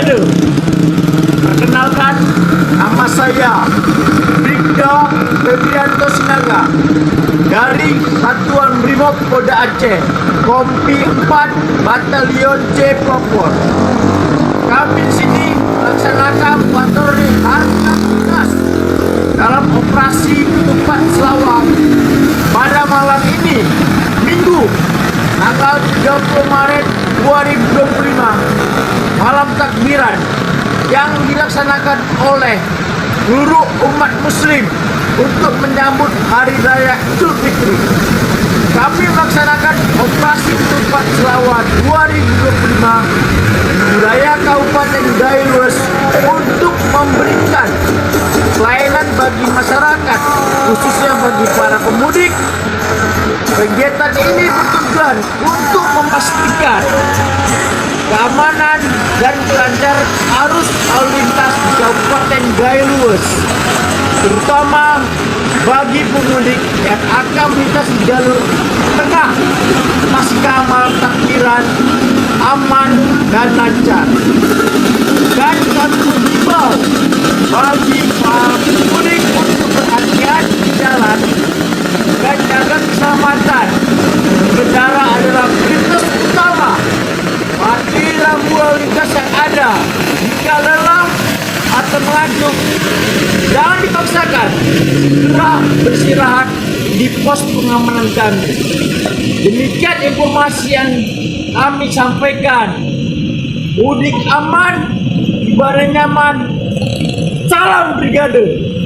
Brigade. Perkenalkan, nama saya Brigda Febrianto Sinaga dari Satuan Brimob Polda Aceh, Kompi 4 Batalion C Propos. Kami di sini melaksanakan patroli harga dalam operasi Ketupat Selawat pada malam ini, Minggu, tanggal 30 Maret 2025, malam takbiran yang dilaksanakan oleh seluruh umat muslim untuk menyambut Hari Raya Idul Fitri. Kami melaksanakan operasi Ketupat Selawat 2025 wilayah Kabupaten Gailus untuk memberikan pelayanan bagi masyarakat, khususnya bagi para pemudik. Kegiatan ini bertujuan untuk memastikan keamanan dan kelancaran arus lalu lintas di Kabupaten Gailus, terutama bagi pemudik yang akan melintas di jalur tengah pasca malam takbiran aman dan lancar. Dan kami mengimbau bagi para pemudik untuk berhati-hati di jalan dan jaga keselamatan. Berkendara adalah prioritas utama. Mati lampu lalu lintas yang ada. Jika lelah atau mengantuk, jangan dipaksakan, segera beristirahat di pos pengamanan kami. Demikian informasi yang kami sampaikan. Mudik aman, ibadah nyaman. Salam Brigade.